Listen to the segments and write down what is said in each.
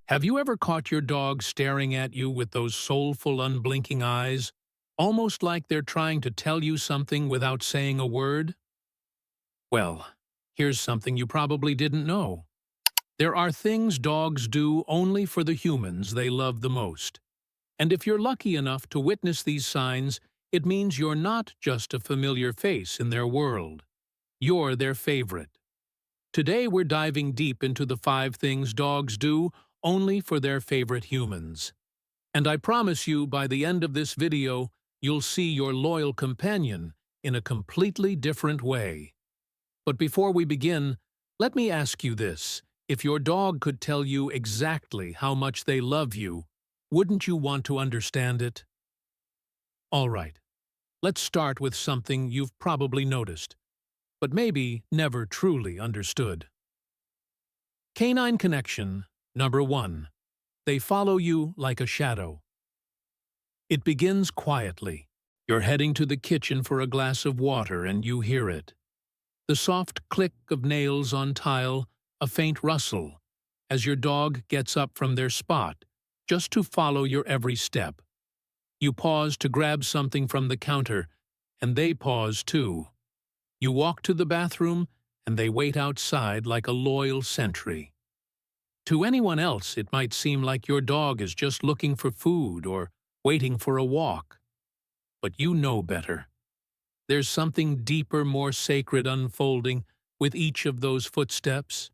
Have you ever caught your dog staring at you with those soulful, unblinking eyes, almost like they're trying to tell you something without saying a word? Well, here's something you probably didn't know. There are things dogs do only for the humans they love the most. And if you're lucky enough to witness these signs, it means you're not just a familiar face in their world. You're their favorite. Today we're diving deep into the 5 things dogs do only for their favorite humans. And I promise you, by the end of this video, you'll see your loyal companion in a completely different way. But before we begin, let me ask you this. If your dog could tell you exactly how much they love you, wouldn't you want to understand it? All right, let's start with something you've probably noticed, but maybe never truly understood. Canine connection, number 1. They follow you like a shadow. It begins quietly. You're heading to the kitchen for a glass of water and you hear it. The soft click of nails on tile, a faint rustle, as your dog gets up from their spot, just to follow your every step. You pause to grab something from the counter, and they pause too. You walk to the bathroom, and they wait outside like a loyal sentry. To anyone else, it might seem like your dog is just looking for food or waiting for a walk. But you know better. There's something deeper, more sacred unfolding with each of those footsteps.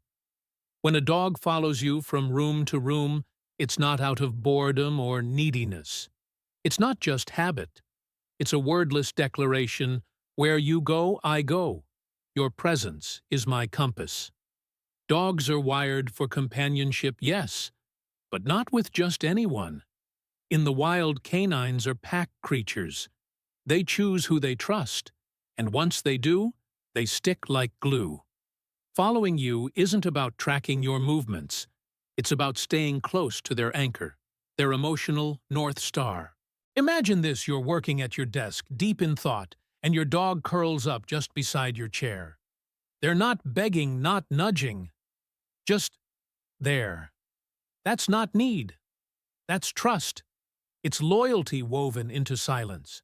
When a dog follows you from room to room, it's not out of boredom or neediness. It's not just habit. It's a wordless declaration, where you go, I go. Your presence is my compass. Dogs are wired for companionship, yes, but not with just anyone. In the wild, canines are pack creatures. They choose who they trust, and once they do, they stick like glue. Following you isn't about tracking your movements. It's about staying close to their anchor, their emotional North Star. Imagine this: you're working at your desk, deep in thought, and your dog curls up just beside your chair. They're not begging, not nudging, just there. That's not need. That's trust. It's loyalty woven into silence.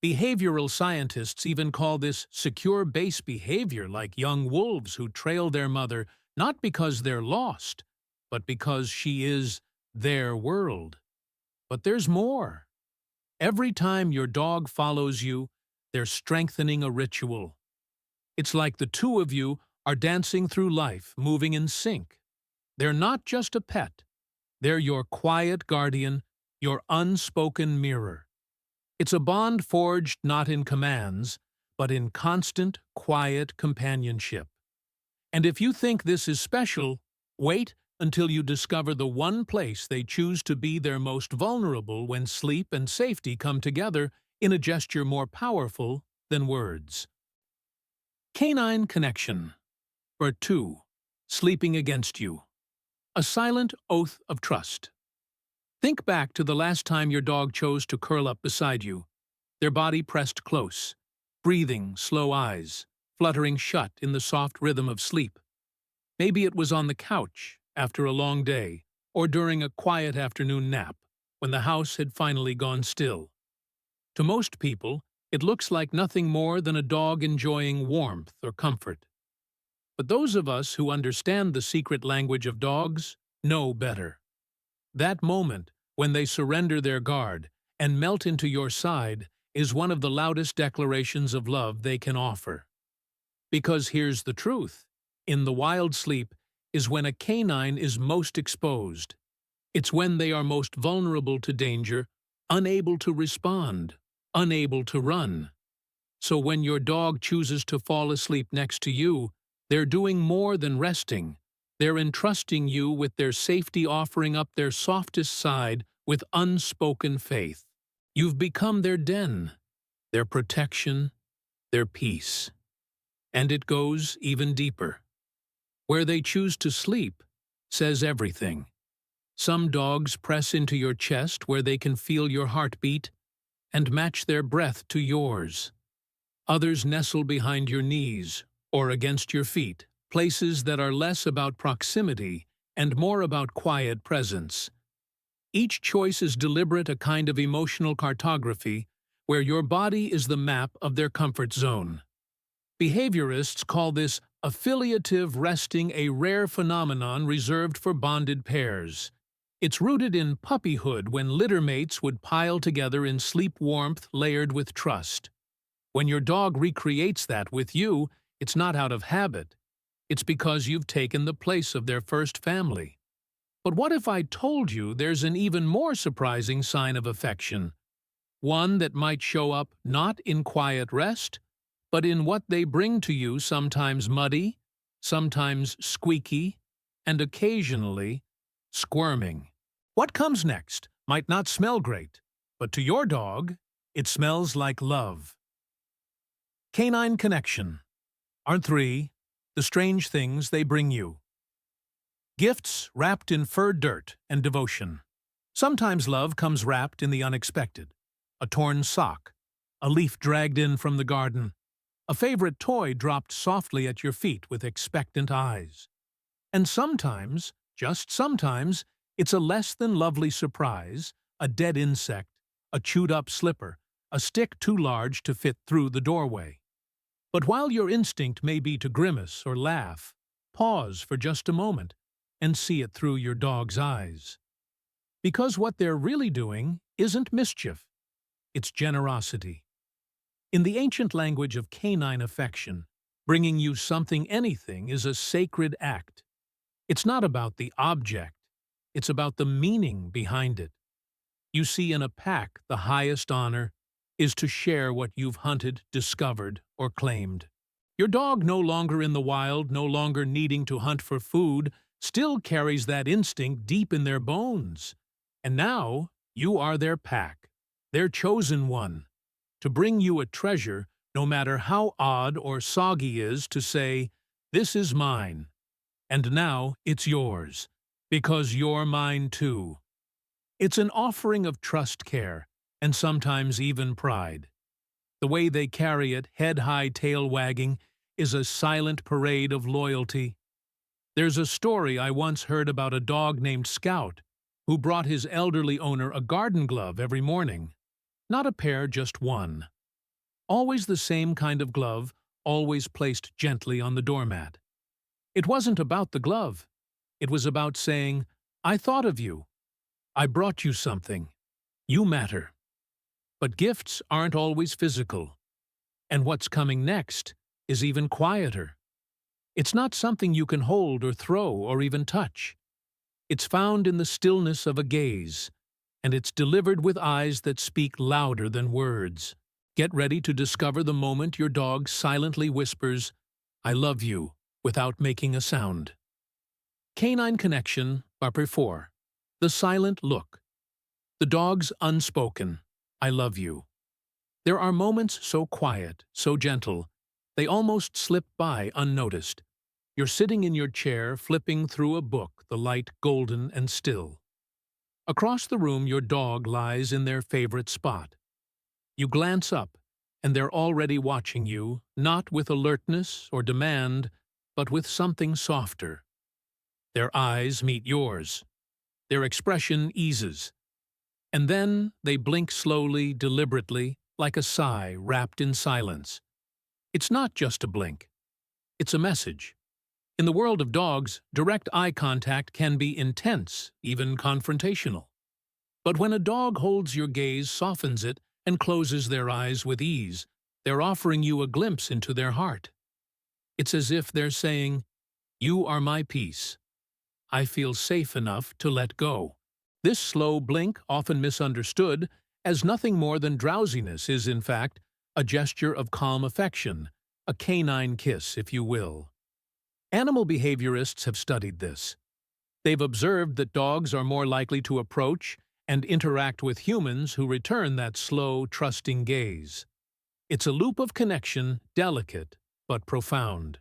Behavioral scientists even call this secure base behavior, like young wolves who trail their mother not because they're lost, but because she is their world. But there's more. Every time your dog follows you, they're strengthening a ritual. It's like the two of you are dancing through life, moving in sync. They're not just a pet. They're your quiet guardian, your unspoken mirror. It's a bond forged not in commands, but in constant, quiet companionship. And if you think this is special, wait until you discover the one place they choose to be their most vulnerable when sleep and safety come together in a gesture more powerful than words. Canine connection. Or 2. Sleeping against you. A silent oath of trust. Think back to the last time your dog chose to curl up beside you, their body pressed close, breathing, slow eyes, fluttering shut in the soft rhythm of sleep. Maybe it was on the couch after a long day, or during a quiet afternoon nap, when the house had finally gone still. To most people, it looks like nothing more than a dog enjoying warmth or comfort. But those of us who understand the secret language of dogs know better. That moment, when they surrender their guard and melt into your side, is one of the loudest declarations of love they can offer. Because here's the truth: in the wild, sleep is when a canine is most exposed. It's when they are most vulnerable to danger, unable to respond, unable to run. So when your dog chooses to fall asleep next to you, they're doing more than resting. They're entrusting you with their safety, offering up their softest side with unspoken faith. You've become their den, their protection, their peace. And it goes even deeper. Where they choose to sleep says everything. Some dogs press into your chest where they can feel your heartbeat and match their breath to yours. Others nestle behind your knees or against your feet, places that are less about proximity and more about quiet presence. Each choice is deliberate, a kind of emotional cartography, where your body is the map of their comfort zone. Behaviorists call this affiliative resting, a rare phenomenon reserved for bonded pairs. It's rooted in puppyhood, when littermates would pile together in sleep warmth layered with trust. When your dog recreates that with you, it's not out of habit. It's because you've taken the place of their first family. But what if I told you there's an even more surprising sign of affection? One that might show up not in quiet rest, but in what they bring to you, sometimes muddy, sometimes squeaky, and occasionally squirming. What comes next might not smell great, but to your dog, it smells like love. Canine connection. Are 3 the strange things they bring you. Gifts wrapped in fur dirt and devotion. Sometimes love comes wrapped in the unexpected. A torn sock, a leaf dragged in from the garden, a favorite toy dropped softly at your feet with expectant eyes. And sometimes, just sometimes, it's a less than lovely surprise, a dead insect, a chewed-up slipper, a stick too large to fit through the doorway. But while your instinct may be to grimace or laugh, pause for just a moment and see it through your dog's eyes. Because what they're really doing isn't mischief, it's generosity. In the ancient language of canine affection, bringing you something, anything, is a sacred act. It's not about the object, it's about the meaning behind it. You see, in a pack, the highest honor is to share what you've hunted, discovered, or claimed. Your dog, no longer in the wild, no longer needing to hunt for food, still carries that instinct deep in their bones. And now, you are their pack, their chosen one, to bring you a treasure, no matter how odd or soggy is, to say, "This is mine, and now it's yours, because you're mine too." It's an offering of trust, care, and sometimes even pride. The way they carry it, head high, tail wagging, is a silent parade of loyalty. There's a story I once heard about a dog named Scout, who brought his elderly owner a garden glove every morning. Not a pair, just one. Always the same kind of glove, always placed gently on the doormat. It wasn't about the glove. It was about saying, "I thought of you. I brought you something. You matter." But gifts aren't always physical. And what's coming next is even quieter. It's not something you can hold or throw or even touch. It's found in the stillness of a gaze, and it's delivered with eyes that speak louder than words. Get ready to discover the moment your dog silently whispers, "I love you," without making a sound. Canine connection, Part 4. The silent look. The dog's unspoken, "I love you." There are moments so quiet, so gentle, they almost slip by unnoticed. You're sitting in your chair, flipping through a book, the light golden and still. Across the room, your dog lies in their favorite spot. You glance up, and they're already watching you, not with alertness or demand, but with something softer. Their eyes meet yours. Their expression eases. And then they blink slowly, deliberately, like a sigh wrapped in silence. It's not just a blink. It's a message. In the world of dogs, direct eye contact can be intense, even confrontational. But when a dog holds your gaze, softens it, and closes their eyes with ease, they're offering you a glimpse into their heart. It's as if they're saying, "You are my peace. I feel safe enough to let go." This slow blink, often misunderstood as nothing more than drowsiness, is in fact a gesture of calm affection, a canine kiss, if you will. Animal behaviorists have studied this. They've observed that dogs are more likely to approach and interact with humans who return that slow, trusting gaze. It's a loop of connection, delicate but profound.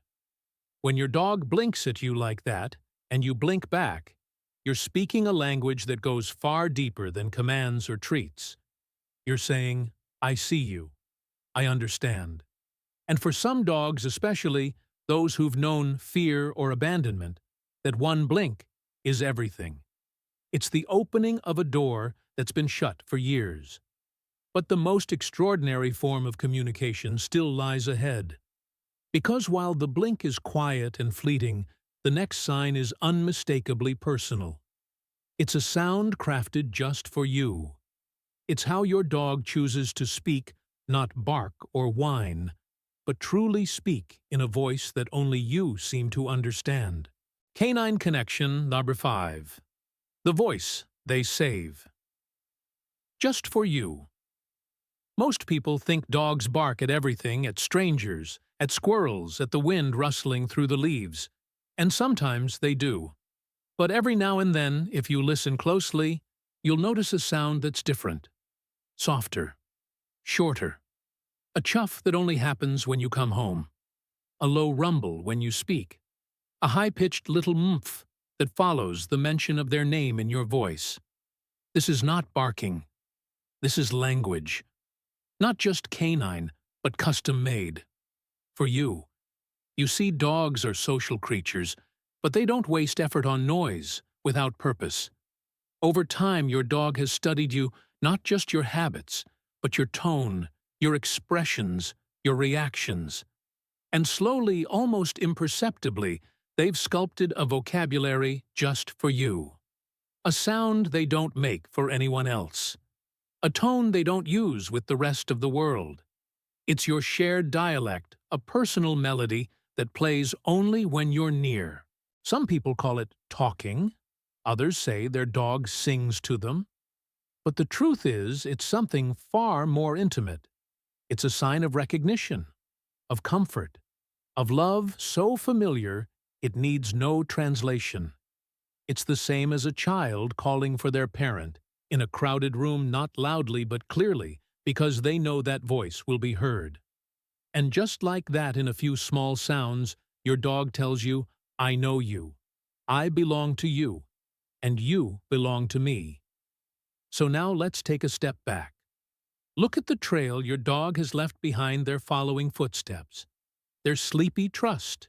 When your dog blinks at you like that, and you blink back, you're speaking a language that goes far deeper than commands or treats. You're saying, "I see you. I understand." And for some dogs, especially those who've known fear or abandonment, that one blink is everything. It's the opening of a door that's been shut for years. But the most extraordinary form of communication still lies ahead. Because while the blink is quiet and fleeting, the next sign is unmistakably personal. It's a sound crafted just for you. It's how your dog chooses to speak, not bark or whine, but truly speak in a voice that only you seem to understand. Canine connection number 5. The voice they save. Just for you. Most people think dogs bark at everything, at strangers, at squirrels, at the wind rustling through the leaves. And sometimes they do. But every now and then, if you listen closely, you'll notice a sound that's different. Softer. Shorter. A chuff that only happens when you come home. A low rumble when you speak. A high-pitched little mph that follows the mention of their name in your voice. This is not barking. This is language. Not just canine, but custom-made. For you. You see, dogs are social creatures, but they don't waste effort on noise without purpose. Over time, your dog has studied you, not just your habits, but your tone, your expressions, your reactions. And slowly, almost imperceptibly, they've sculpted a vocabulary just for you. A sound they don't make for anyone else. A tone they don't use with the rest of the world. It's your shared dialect, a personal melody that plays only when you're near. Some people call it talking. Others say their dog sings to them. But the truth is, it's something far more intimate. It's a sign of recognition, of comfort, of love so familiar it needs no translation. It's the same as a child calling for their parent, in a crowded room, not loudly but clearly, because they know that voice will be heard. And just like that, in a few small sounds, your dog tells you, I know you, I belong to you, and you belong to me. So now let's take a step back. Look at the trail your dog has left behind, their following footsteps, their sleepy trust,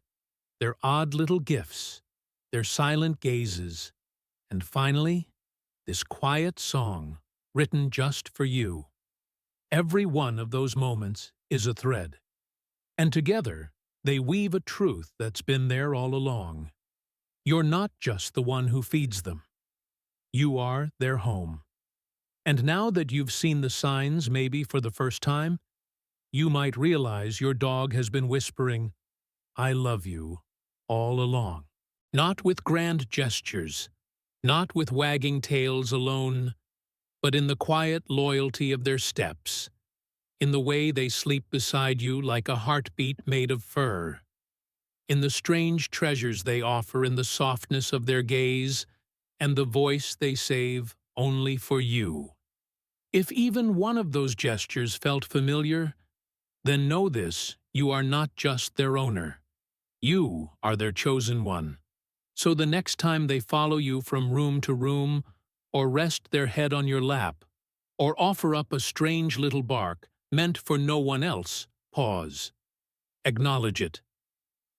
their odd little gifts, their silent gazes, and finally, this quiet song written just for you. Every one of those moments is a thread, and together they weave a truth that's been there all along. You're not just the one who feeds them. You are their home. And now that you've seen the signs, maybe for the first time, you might realize your dog has been whispering, I love you, all along. Not with grand gestures, not with wagging tails alone, but in the quiet loyalty of their steps, in the way they sleep beside you like a heartbeat made of fur, in the strange treasures they offer, in the softness of their gaze, and the voice they save only for you. If even one of those gestures felt familiar, then know this, you are not just their owner. You are their chosen one. So the next time they follow you from room to room, or rest their head on your lap, or offer up a strange little bark meant for no one else, pause. Acknowledge it.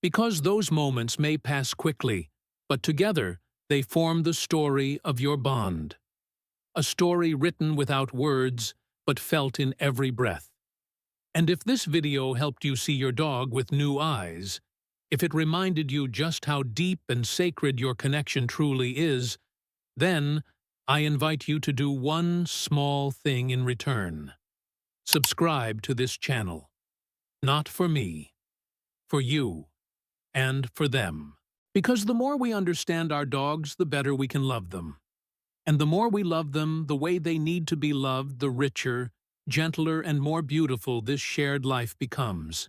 Because those moments may pass quickly, but together they form the story of your bond. A story written without words, but felt in every breath. And if this video helped you see your dog with new eyes, if it reminded you just how deep and sacred your connection truly is, then I invite you to do one small thing in return. Subscribe to this channel. Not for me, for you, and for them. Because the more we understand our dogs, the better we can love them. And the more we love them the way they need to be loved, the richer, gentler, and more beautiful this shared life becomes.